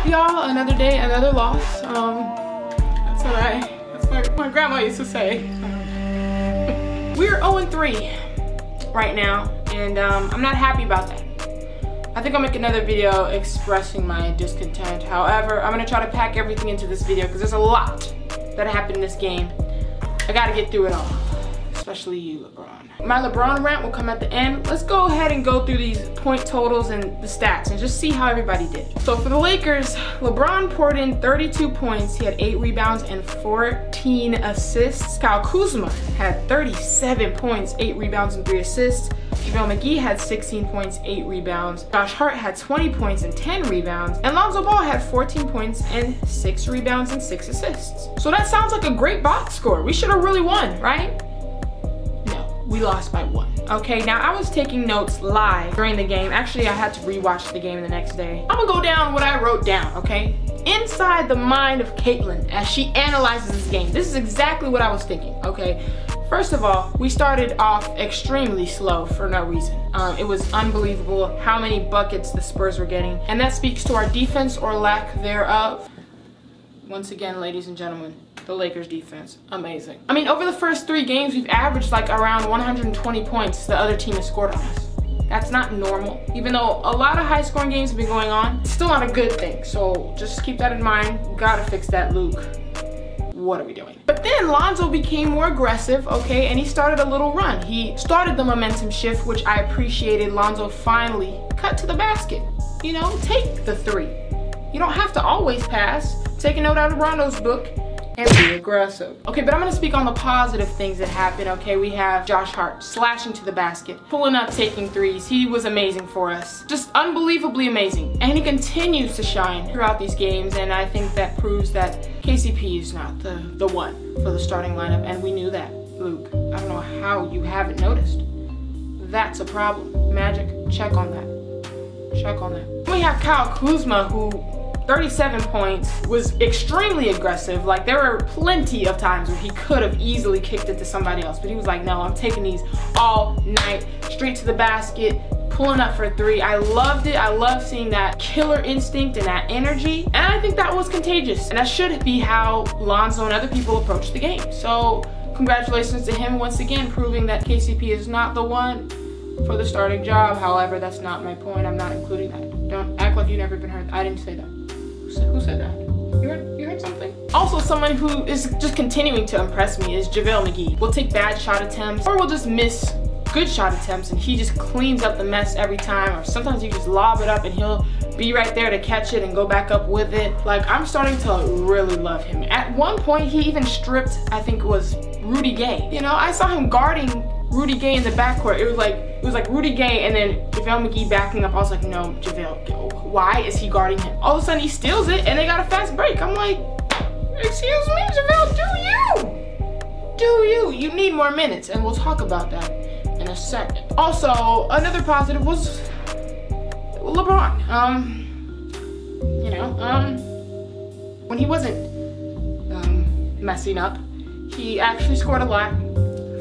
Well, y'all, another day, another loss. That's what my grandma used to say. We're 0-3 right now, and I'm not happy about that. I think I'll make another video expressing my discontent. However, I'm gonna try to pack everything into this video because there's a lot that happened in this game. I gotta get through it all, especially you, LeBron. My LeBron rant will come at the end. Let's go ahead and go through these point totals and the stats and just see how everybody did. So for the Lakers, LeBron poured in 32 points. He had 8 rebounds and 14 assists. Kyle Kuzma had 37 points, 8 rebounds and 3 assists. JaVale McGee had 16 points, 8 rebounds. Josh Hart had 20 points and 10 rebounds. And Lonzo Ball had 14 points and 6 rebounds and 6 assists. So that sounds like a great box score. We should have really won, right? No, we lost by 1. Okay, now I was taking notes live during the game. Actually, I had to rewatch the game the next day. I'm gonna go down what I wrote down, okay? Inside the mind of Caitlyn as she analyzes this game. This is exactly what I was thinking, okay? First of all, we started off extremely slow for no reason. It was unbelievable how many buckets the Spurs were getting, and that speaks to our defense or lack thereof. Once again, ladies and gentlemen, the Lakers defense, amazing. I mean, over the first 3 games, we've averaged like around 120 points the other team has scored on us. That's not normal. Even though a lot of high scoring games have been going on, it's still not a good thing. So just keep that in mind. Gotta fix that, Luke. What are we doing? But then Lonzo became more aggressive, okay, and he started a little run. He started the momentum shift, which I appreciated. Lonzo finally cut to the basket. You know, take the 3. You don't have to always pass. Take a note out of Rondo's book and be aggressive. Okay, but I'm gonna speak on the positive things that happened, okay? We have Josh Hart slashing to the basket, pulling up, taking 3s. He was amazing for us. Just unbelievably amazing. And he continues to shine throughout these games, and I think that proves that KCP is not the one for the starting lineup, and we knew that. Luke, I don't know how you haven't noticed. That's a problem. Magic, check on that. Check on that. Then we have Kyle Kuzma, who 37 points, was extremely aggressive. Like, there were plenty of times where he could have easily kicked it to somebody else, but he was like, no, I'm taking these all night, straight to the basket, pulling up for 3. I loved it. I love seeing that killer instinct and that energy, and I think that was contagious, and that should be how Lonzo and other people approach the game. So congratulations to him once again, proving that KCP is not the one for the starting job. However, that's not my point. I'm not including that. Don't act like you've never been heard. I didn't say that. Who said that? You heard something? Also, someone who is just continuing to impress me is JaVale McGee. We'll take bad shot attempts, or we'll just miss good shot attempts, and he just cleans up the mess every time. Or sometimes you just lob it up and he'll be right there to catch it and go back up with it. Like, I'm starting to really love him. At one point, he even stripped, I think it was Rudy Gay. You know, I saw him guarding Rudy Gay in the backcourt. It was like Rudy Gay and then JaVale McGee backing up. I was like, no, JaVale, why is he guarding him? All of a sudden he steals it and they got a fast break. I'm like, excuse me, JaVale, do you? You need more minutes, and we'll talk about that in a second. Also, another positive was LeBron. You know, when he wasn't messing up, he actually scored a lot.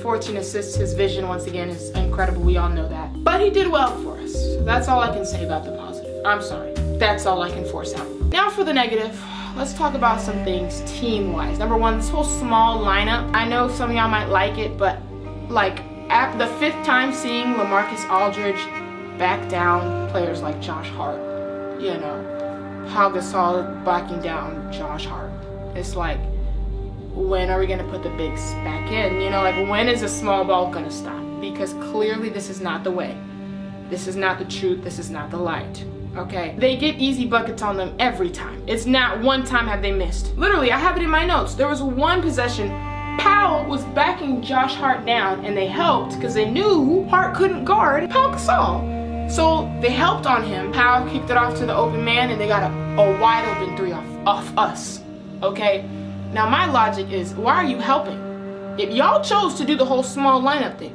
14 assists, his vision once again is incredible, we all know that. But he did well for us. That's all I can say about the positive. I'm sorry, that's all I can force out. Now for the negative, let's talk about some things team-wise. Number 1, this whole small lineup. I know some of y'all might like it, but like at the 5th time seeing LaMarcus Aldridge back down players like Josh Hart, you know, Pau Gasol backing down Josh Hart. It's like, when are we gonna put the bigs back in? You know, like, when is a small ball gonna stop? Because clearly this is not the way. This is not the truth, this is not the light, okay? They get easy buckets on them every time. It's not one time have they missed. Literally, I have it in my notes. There was one possession, Powell was backing Josh Hart down, and they helped because they knew Hart couldn't guard Pau Gasol. So they helped on him. Powell kicked it off to the open man, and they got a wide open 3 off us, okay? Now my logic is, why are you helping? If y'all chose to do the whole small lineup thing,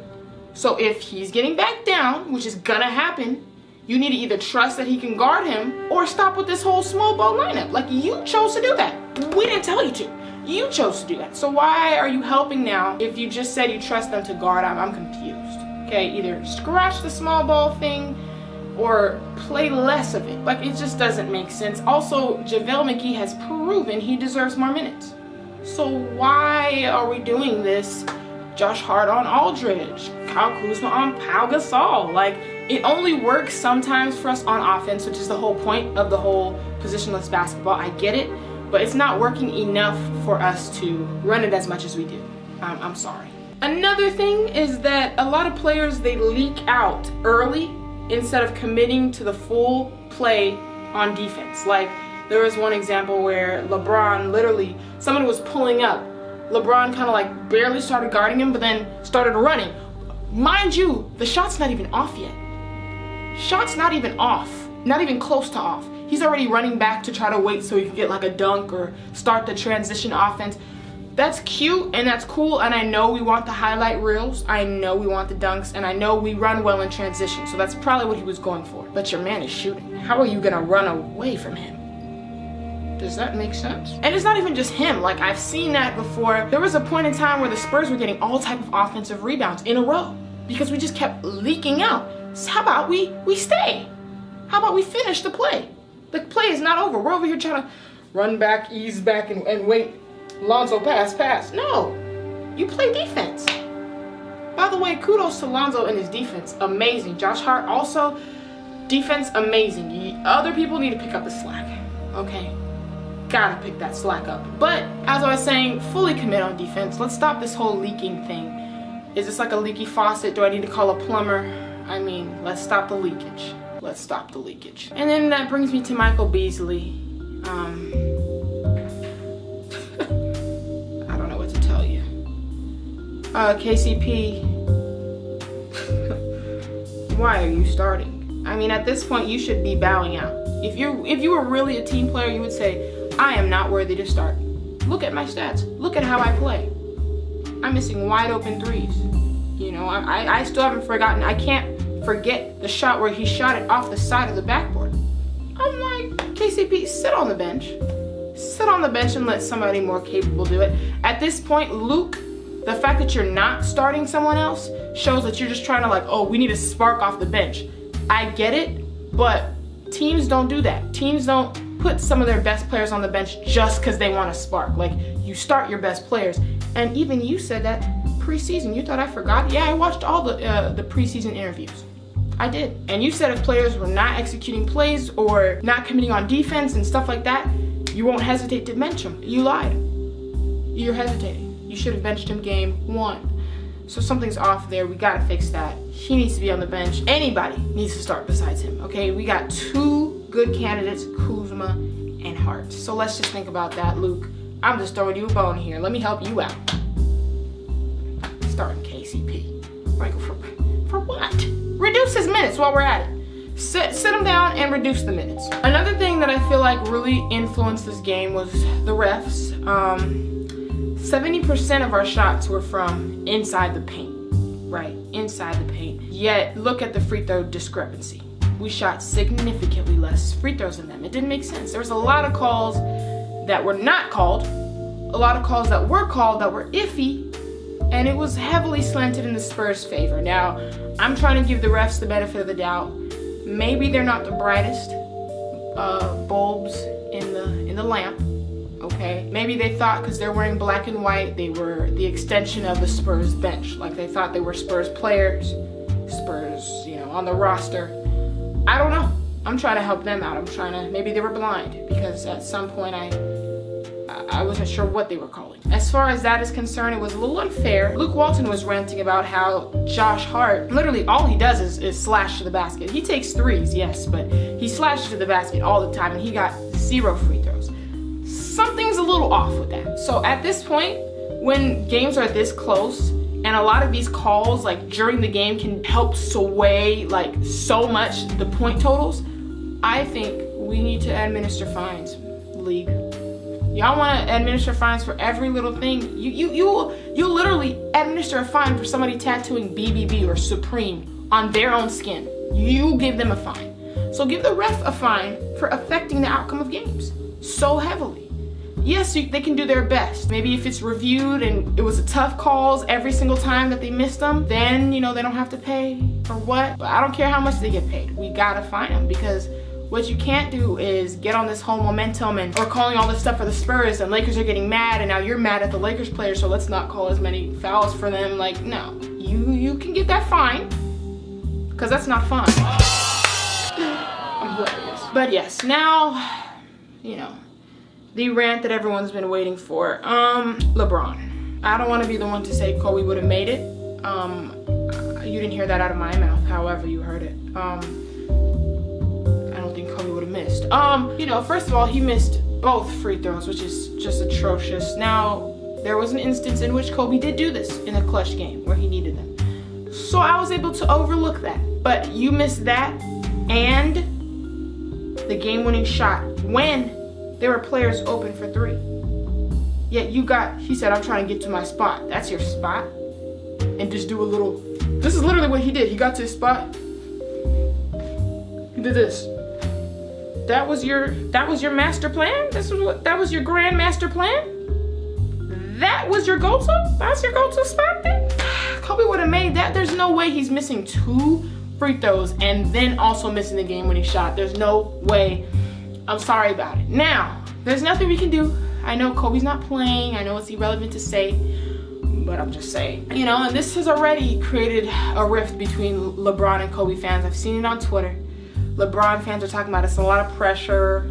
so if he's getting back down, which is gonna happen, you need to either trust that he can guard him or stop with this whole small ball lineup. Like, you chose to do that. We didn't tell you to. You chose to do that. So why are you helping now if you just said you trust them to guard? I'm confused. Okay, either scratch the small ball thing or play less of it. Like, it just doesn't make sense. Also, JaVale McGee has proven he deserves more minutes. So why are we doing this? Josh Hart on Aldridge, Kyle Kuzma on Pau Gasol. Like, it only works sometimes for us on offense, which is the whole point of the whole positionless basketball. I get it, but it's not working enough for us to run it as much as we do. I'm sorry. Another thing is that a lot of players, they leak out early instead of committing to the full play on defense. Like, there was one example where LeBron, literally, someone was pulling up. LeBron kind of like barely started guarding him, but then started running. Mind you, the shot's not even off yet. Shot's not even off, not even close to off. He's already running back to try to wait so he can get like a dunk or start the transition offense. That's cute and that's cool, and I know we want the highlight reels, I know we want the dunks, and I know we run well in transition, so that's probably what he was going for. But your man is shooting. How are you gonna run away from him? Does that make sense? And it's not even just him. Like, I've seen that before. There was a point in time where the Spurs were getting all type of offensive rebounds in a row because we just kept leaking out. So how about we stay? How about we finish the play? The play is not over. We're over here trying to run back, ease back, and wait. Lonzo pass. No, you play defense. By the way, kudos to Lonzo and his defense. Amazing. Josh Hart also, defense amazing. Other people need to pick up the slack. Okay. Gotta pick that slack up. But as I was saying, fully commit on defense. Let's stop this whole leaking thing. Is this like a leaky faucet? Do I need to call a plumber? I mean, let's stop the leakage. Let's stop the leakage. And then that brings me to Michael Beasley. I don't know what to tell you. KCP, why are you starting? I mean, at this point, you should be bowing out. If you were really a team player, you would say, I am not worthy to start. Look at my stats. Look at how I play. I'm missing wide open threes. You know, I still haven't forgotten. I can't forget the shot where he shot it off the side of the backboard. I'm like, KCP, sit on the bench. Sit on the bench and let somebody more capable do it. At this point, Luke, the fact that you're not starting someone else shows that you're just trying to like, oh, we need a spark off the bench. I get it, but teams don't do that. Teams don't put some of their best players on the bench just because they want a spark. Like, you start your best players. And even you said that preseason. You thought I forgot? Yeah, I watched all the preseason interviews. I did. And you said if players were not executing plays or not committing on defense and stuff like that, you won't hesitate to bench him. You lied. You're hesitating. You should have benched him game 1. So something's off there. We gotta fix that. He needs to be on the bench. Anybody needs to start besides him, okay? We got 2 good candidates, Kuzma and Hart. So let's just think about that, Luke. I'm just throwing you a bone here. Let me help you out. Starting KCP. Like, for what? Reduce his minutes while we're at it. Sit him down and reduce the minutes. Another thing that I feel like really influenced this game was the refs. 70% of our shots were from inside the paint, right? Inside the paint. Yet, look at the free throw discrepancy. We shot significantly less free throws than them. It didn't make sense. There was a lot of calls that were not called, a lot of calls that were called that were iffy, and it was heavily slanted in the Spurs' favor. Now, I'm trying to give the refs the benefit of the doubt. Maybe they're not the brightest bulbs in the lamp. Okay, maybe they thought because they're wearing black and white, they were the extension of the Spurs bench. Like, they thought they were Spurs players, Spurs, you know, on the roster. I don't know. I'm trying to help them out. I'm trying to, maybe they were blind because at some point I wasn't sure what they were calling. As far as that is concerned, it was a little unfair. Luke Walton was ranting about how Josh Hart, literally all he does is slash to the basket. He takes threes, yes, but he slashes to the basket all the time and he got 0 free throws. Something's a little off with that. So at this point, when games are this close, and a lot of these calls, like during the game, can help sway like so much the point totals, I think we need to administer fines, league. Y'all want to administer fines for every little thing? You literally administer a fine for somebody tattooing BBB or Supreme on their own skin. You give them a fine. So give the ref a fine for affecting the outcome of games so heavily. Yes, they can do their best. Maybe if it's reviewed and it was a tough calls every single time that they missed them, then, you know, they don't have to pay for what, but I don't care how much they get paid. We gotta find them, because what you can't do is get on this whole momentum and or calling all this stuff for the Spurs, and Lakers are getting mad, and now you're mad at the Lakers players, so let's not call as many fouls for them. Like, no, you can get that fine, because that's not fun. I'm hilarious. But yes, now, you know, the rant that everyone's been waiting for. LeBron. I don't want to be the one to say Kobe would have made it. You didn't hear that out of my mouth, however you heard it. I don't think Kobe would have missed. You know, first of all, he missed both free throws, which is just atrocious. Now, there was an instance in which Kobe did do this in a clutch game where he needed them. So I was able to overlook that. But you missed that and the game-winning shot when there were players open for three. Yet you got, he said, I'm trying to get to my spot. That's your spot? And just do a little, this is literally what he did. He got to his spot. He did this. That was your master plan? That was your grand master plan? That was your go-to? That's your go-to spot then? Kobe would have made that. There's no way he's missing 2 free throws and then also missing the game-winning shot. There's no way. I'm sorry about it. Now, there's nothing we can do. I know Kobe's not playing. I know it's irrelevant to say, but I'm just saying. You know, and this has already created a rift between LeBron and Kobe fans. I've seen it on Twitter. LeBron fans are talking about it's a lot of pressure.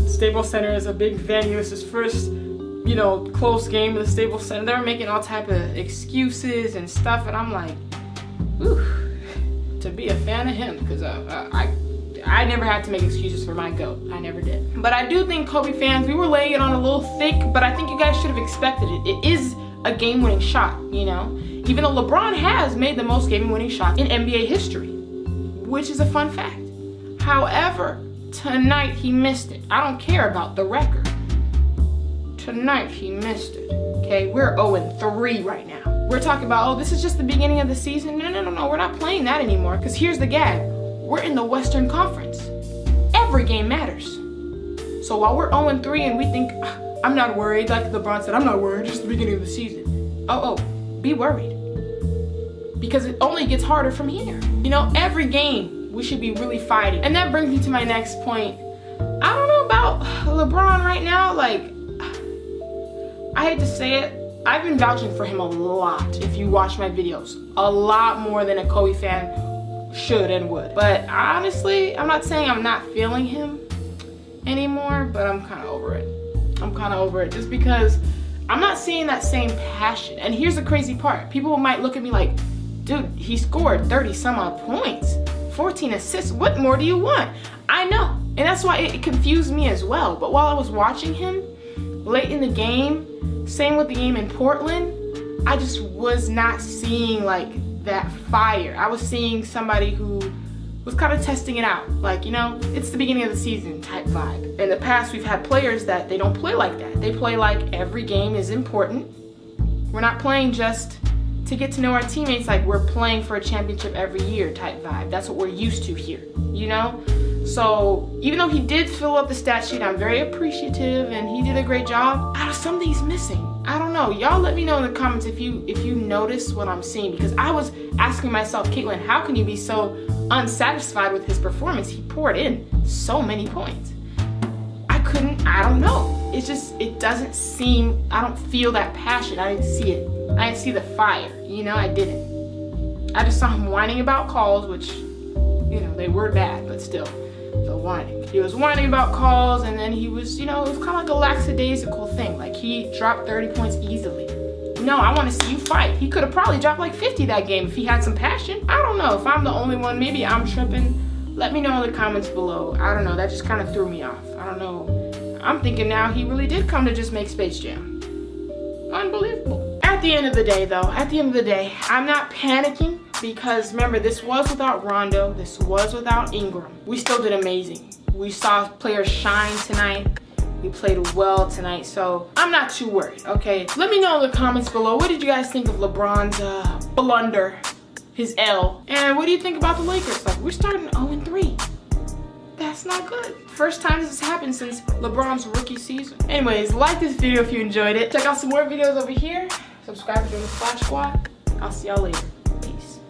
Staples Center is a big venue. It's his first, you know, close game in the Staples Center. They're making all type of excuses and stuff, and I'm like, ooh, to be a fan of him, because I never had to make excuses for my GOAT. I never did. But I do think Kobe fans, we were laying it on a little thick, but I think you guys should have expected it. It is a game-winning shot, you know? Even though LeBron has made the most game-winning shots in NBA history, which is a fun fact. However, tonight he missed it. I don't care about the record. Tonight he missed it, okay? We're 0-3 right now. We're talking about, oh, this is just the beginning of the season. No, we're not playing that anymore, because here's the gag. We're in the Western Conference. Every game matters. So while we're 0-3 and we think, I'm not worried, like LeBron said, I'm not worried, just the beginning of the season. Be worried. Because it only gets harder from here. You know, every game we should be really fighting. And that brings me to my next point. I don't know about LeBron right now. Like, I hate to say it, I've been vouching for him a lot if you watch my videos. A lot more than a Kobe fan should and would. But honestly, I'm not saying I'm not feeling him anymore, but I'm kind of over it. I'm kind of over it just because I'm not seeing that same passion. And here's the crazy part. People might look at me like, dude, he scored 30 some odd points, 14 assists. What more do you want? I know. And that's why it confused me as well. But while I was watching him late in the game, same with the game in Portland, I just was not seeing like that fire. I was seeing somebody who was kind of testing it out. Like, you know, it's the beginning of the season type vibe. In the past, we've had players that they don't play like that. They play like every game is important. We're not playing just to get to know our teammates like we're playing for a championship every year type vibe. That's what we're used to here, you know? So even though he did fill up the stat sheet, I'm very appreciative and he did a great job. Something's missing. I don't know. Y'all let me know in the comments if you notice what I'm seeing, because I was asking myself, Caitlyn, how can you be so unsatisfied with his performance? He poured in so many points. I don't know. It's just, it doesn't seem, I don't feel that passion. I didn't see it. I didn't see the fire, you know, I didn't. I just saw him whining about calls, which, you know, they were bad, but still, the whining. He was whining about calls, and then he was, you know, it was kind of like a lackadaisical thing. Like, he dropped 30 points easily. No, I want to see you fight. He could have probably dropped like 50 that game if he had some passion. I don't know. If I'm the only one, maybe I'm tripping. Let me know in the comments below. I don't know. That just kind of threw me off. I don't know. I'm thinking now he really did come to just make Space Jam. Unbelievable. At the end of the day, though, I'm not panicking because, remember, this was without Rondo. This was without Ingram. We still did amazing. We saw players shine tonight. We played well tonight, so I'm not too worried, okay? Let me know in the comments below, what did you guys think of LeBron's blunder, his L? And what do you think about the Lakers? Like, we're starting 0-3. That's not good. First time this has happened since LeBron's rookie season. Anyways, like this video if you enjoyed it. Check out some more videos over here. Subscribe to join the Splash Squad. I'll see y'all later.